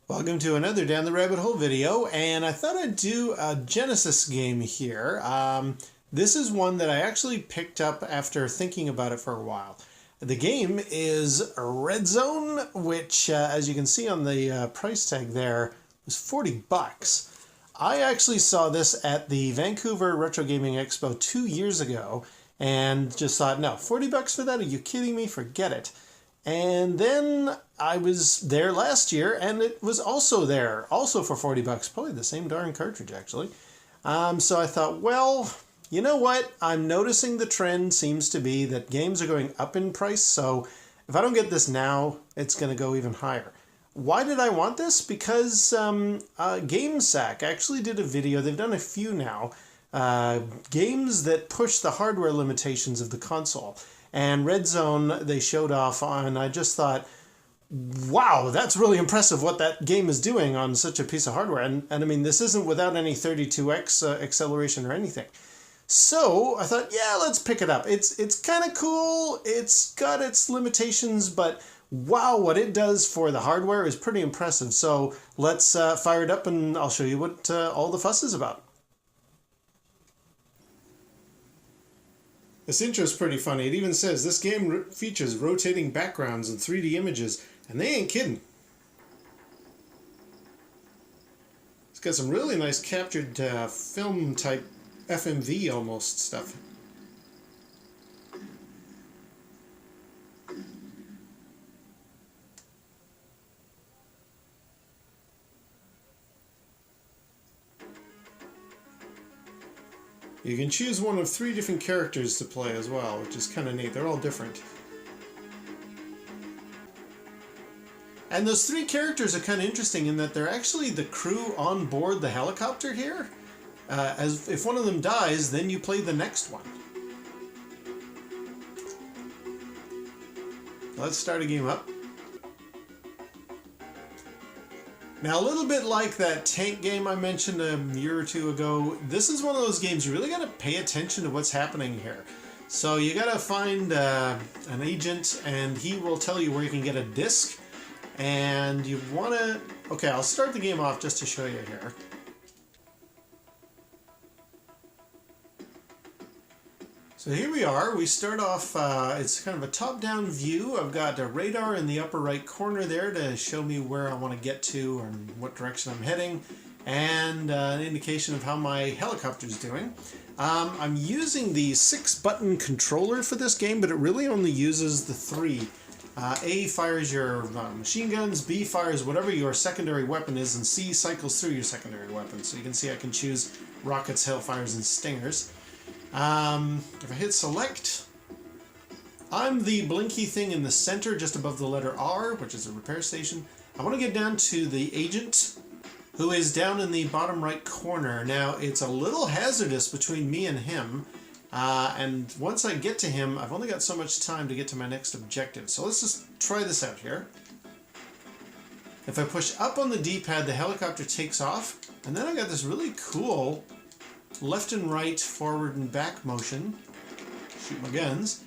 Welcome to another Down the Rabbit Hole video, and I thought I'd do a Genesis game here. This is one that I actually picked up after thinking about it for a while. The game is Red Zone, which, as you can see on the price tag there, was 40 bucks. I actually saw this at the Vancouver Retro Gaming Expo 2 years ago, and just thought, no, 40 bucks for that? Are you kidding me? Forget it. And then I was there last year, and it was also there, also for 40 bucks, probably the same darn cartridge, actually. So I thought, well, you know what? I'm noticing the trend seems to be that games are going up in price, so if I don't get this now, it's going to go even higher. Why did I want this? Because GameSack actually did a video, they've done a few now, games that push the hardware limitations of the console. And Red Zone, they showed off on, I just thought, wow, that's really impressive what that game is doing on such a piece of hardware. And I mean, this isn't without any 32x acceleration or anything. So I thought, yeah, let's pick it up. It's kind of cool. It's got its limitations, but wow, what it does for the hardware is pretty impressive. So let's fire it up and I'll show you what all the fuss is about. This intro is pretty funny. It even says this game features rotating backgrounds and 3D images, and they ain't kidding. It's got some really nice captured film type FMV almost stuff. You can choose one of 3 different characters to play as well, which is kind of neat. They're all different. And those 3 characters are kind of interesting in that they're actually the crew on board the helicopter here. As if one of them dies, then you play the next one. Let's start a game up. Now, a little bit like that tank game I mentioned a year or two ago, this is one of those games you really got to pay attention to what's happening here. So you got to find an agent, and he will tell you where you can get a disc. And you want to... Okay, I'll start the game off just to show you here. So here we are. We start off, it's kind of a top-down view. I've got a radar in the upper right corner there to show me where I want to get to and what direction I'm heading, and an indication of how my helicopter's doing. I'm using the 6-button controller for this game, but it really only uses the 3. A fires your machine guns, B fires whatever your secondary weapon is, and C cycles through your secondary weapon. So you can see I can choose rockets, hellfires, and stingers. If I hit select, I'm the blinky thing in the center just above the letter R, which is a repair station. I want to get down to the agent, who is down in the bottom right corner. Now, it's a little hazardous between me and him, and once I get to him, I've only got so much time to get to my next objective. So let's just try this out here. If I push up on the D-pad, the helicopter takes off, and then I got this really cool left and right, forward and back motion. Shoot my guns.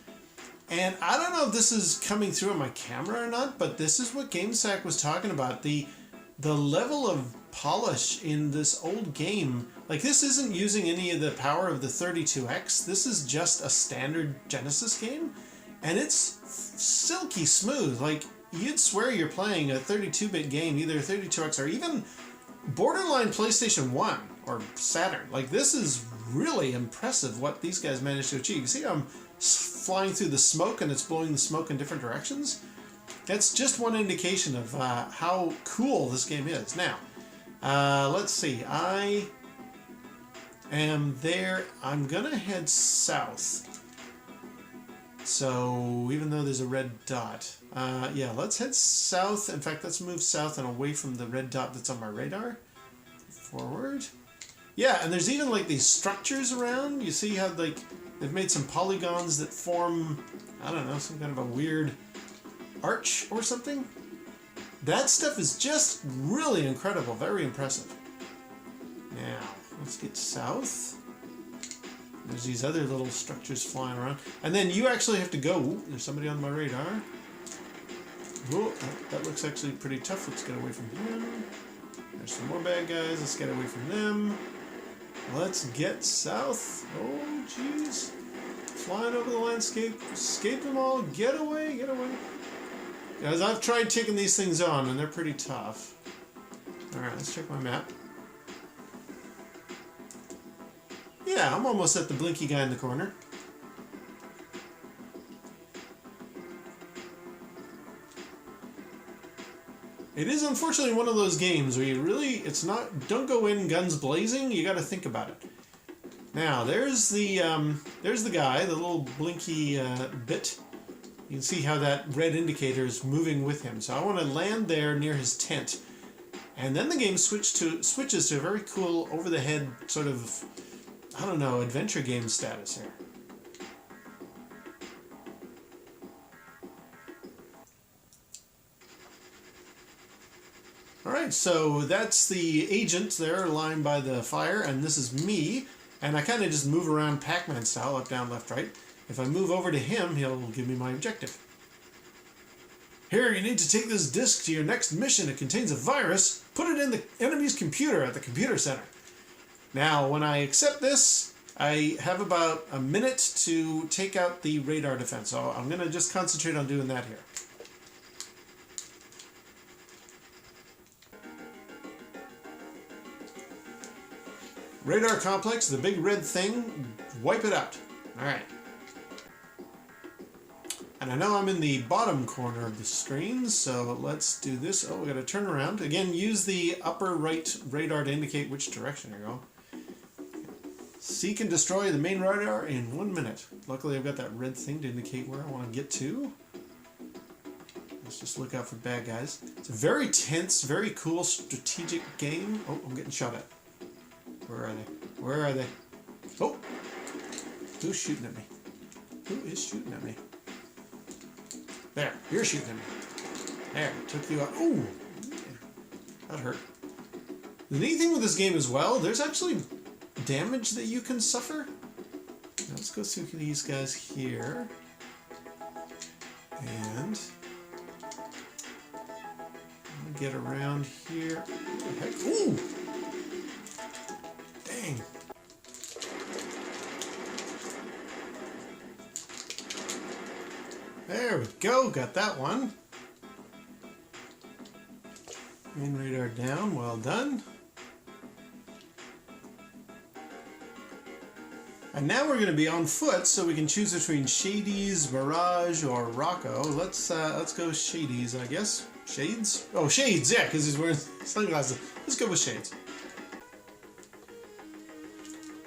And I don't know if this is coming through on my camera or not, but this is what GameSack was talking about. The level of polish in this old game, like this isn't using any of the power of the 32X. This is just a standard Genesis game, and it's silky smooth. Like, you'd swear you're playing a 32-bit game, either 32X or even borderline PlayStation 1 or Saturn. Like, this is really impressive what these guys managed to achieve. You see I'm flying through the smoke and it's blowing the smoke in different directions? That's just one indication of how cool this game is. Now, let's see. I am there. I'm gonna head south. So, even though there's a red dot. Yeah, let's head south. In fact, let's move south and away from the red dot that's on my radar. Forward. Yeah, and there's even like these structures around. You see how like they've made some polygons that form, I don't know, some kind of a weird arch or something. That stuff is just really incredible, very impressive. Now, let's get south. There's these other little structures flying around. And then you actually have to go, ooh, there's somebody on my radar. Whoa, that looks actually pretty tough. Let's get away from him. There's some more bad guys. Let's get away from them. Let's get south. Oh, jeez. Flying over the landscape. Escape them all. Get away. Get away. Guys, I've tried taking these things on, and they're pretty tough. Alright, let's check my map. Yeah, I'm almost at the blinky guy in the corner. It is unfortunately one of those games where you really, don't go in guns blazing, you gotta think about it. Now, there's the guy, the little blinky bit. You can see how that red indicator is moving with him. So I want to land there near his tent. And then the game switches to a very cool over-the-head sort of, I don't know, adventure game status here. Alright, so that's the agent there lying by the fire, and this is me. And I kind of just move around Pac-Man style, up, down, left, right. If I move over to him, he'll give me my objective. Here, you need to take this disc to your next mission. It contains a virus. Put it in the enemy's computer at the computer center. Now, when I accept this, I have about a minute to take out the radar defense. So I'm going to just concentrate on doing that here. Radar complex, the big red thing, wipe it out. Alright. And I know I'm in the bottom corner of the screen, so let's do this. Oh, we gotta turn around. Again, use the upper right radar to indicate which direction you're going. Seek and destroy the main radar in 1 minute. Luckily, I've got that red thing to indicate where I want to get to. Let's just look out for bad guys. It's a very tense, very cool strategic game. Oh, I'm getting shot at. Where are they? Where are they? Oh! Who's shooting at me? Who is shooting at me? There, you're shooting at me. There, took you out. Ooh! That hurt. The neat thing with this game as well, there's actually damage that you can suffer. Now let's go through these guys here. And I'm gonna get around here. Heck. Ooh! Dang. There we go, got that one. Main radar down, well done. And now we're going to be on foot, so we can choose between Shades, Mirage, or Rocco. Let's go Shades, I guess. Shades? Oh, Shades, yeah, because he's wearing sunglasses. Let's go with Shades.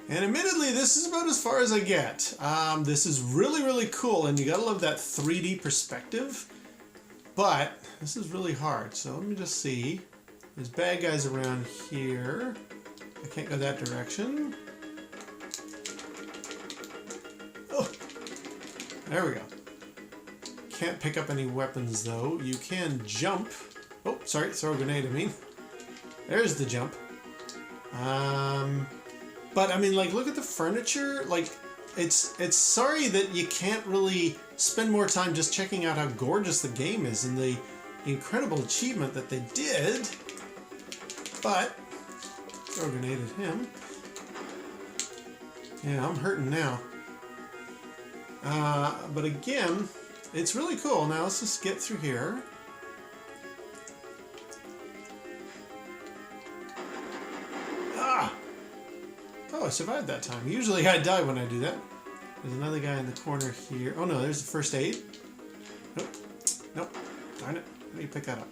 And admittedly, this is about as far as I get. This is really, really cool, and you gotta love that 3D perspective. But this is really hard, so let me just see. There's bad guys around here. I can't go that direction. Oh, there we go. Can't pick up any weapons though. You can jump. Oh, sorry, throw a grenade at me. There's the jump. But I mean, like, look at the furniture. Like, it's sorry that you can't really spend more time just checking out how gorgeous the game is and the incredible achievement that they did. But throw a grenade at him. Yeah, I'm hurting now. But again, it's really cool. Now let's just get through here. Ah! Oh, I survived that time. Usually I die when I do that. There's another guy in the corner here. Oh no, there's the first aid. Nope. Nope. Darn it. How do you pick that up?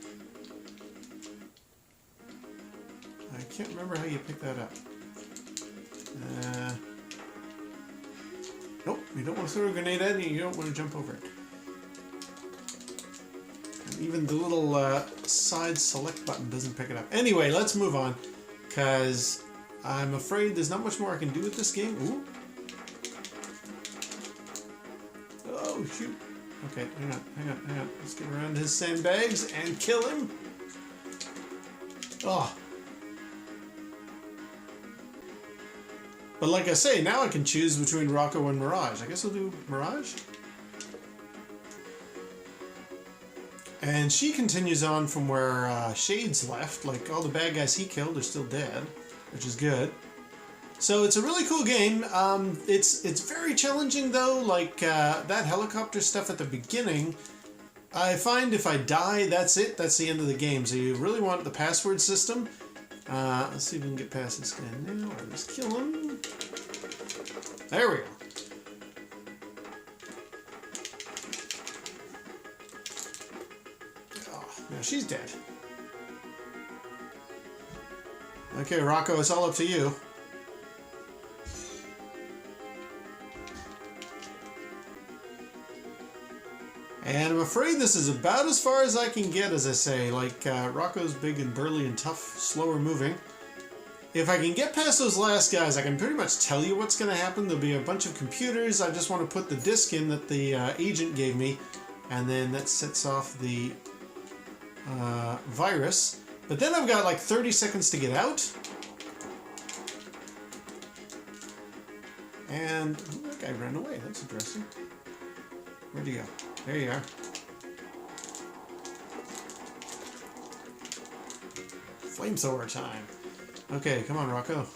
I can't remember how you pick that up. Nope, you don't want to throw a grenade at it, and you don't want to jump over it. And even the little side select button doesn't pick it up. Anyway, let's move on, because I'm afraid there's not much more I can do with this game. Ooh. Oh, shoot. Okay, hang on. Let's get around his sandbags and kill him. Oh. But like I say, now I can choose between Rocco and Mirage. I guess I'll do Mirage. And she continues on from where Shade's left. Like, all the bad guys he killed are still dead, which is good. So it's a really cool game. It's very challenging though. Like that helicopter stuff at the beginning, I find if I die, that's it. That's the end of the game. So you really want the password system. Let's see if we can get past this guy now, or just kill him. There we go. Oh, now she's dead. Okay, Rocco, it's all up to you. And I'm afraid this is about as far as I can get, as I say. Like, Rocco's big and burly and tough, slower moving. If I can get past those last guys, I can pretty much tell you what's going to happen. There'll be a bunch of computers. I just want to put the disc in that the agent gave me, and then that sets off the virus. But then I've got like 30 seconds to get out. And ooh, that guy ran away. That's interesting. Where'd he go? There you are. Flamethrower time. Okay, come on, Rocco.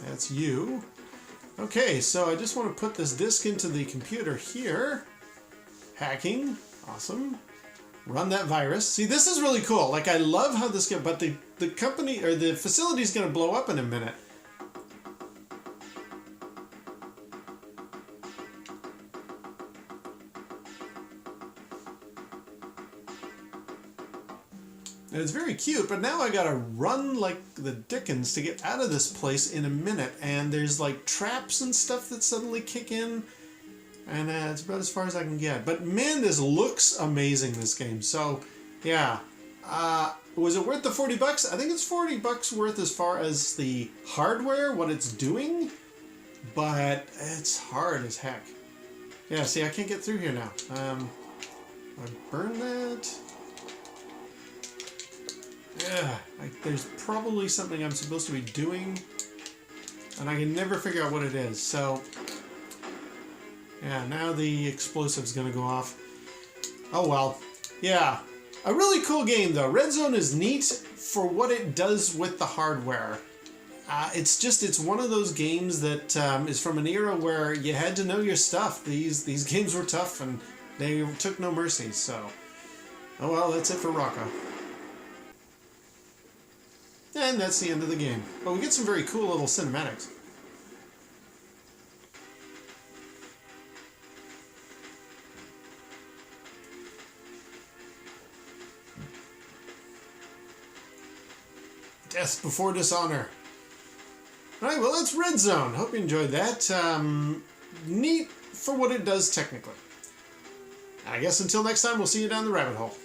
That's you. Okay, so I just want to put this disk into the computer here. Hacking. Awesome. Run that virus. See, this is really cool. Like, I love how this goes, but the company, or the facility is going to blow up in a minute. And it's very cute, but now I gotta run like the dickens to get out of this place in a minute. And there's like traps and stuff that suddenly kick in. And it's about as far as I can get. But man, this looks amazing, this game. So, yeah. Was it worth the 40 bucks? I think it's 40 bucks worth as far as the hardware, what it's doing. But it's hard as heck. Yeah, see, I can't get through here now. I burn that. Yeah, there's probably something I'm supposed to be doing. And I can never figure out what it is. So... yeah, now the explosive's gonna go off. Oh well. Yeah. A really cool game though. Red Zone is neat for what it does with the hardware. It's one of those games that is from an era where you had to know your stuff. These games were tough and they took no mercy, so. Oh well, that's it for Rocco. And that's the end of the game. But we get some very cool little cinematics. Death before dishonor. Alright, well that's Red Zone. Hope you enjoyed that. Neat for what it does technically. I guess until next time, we'll see you down the rabbit hole.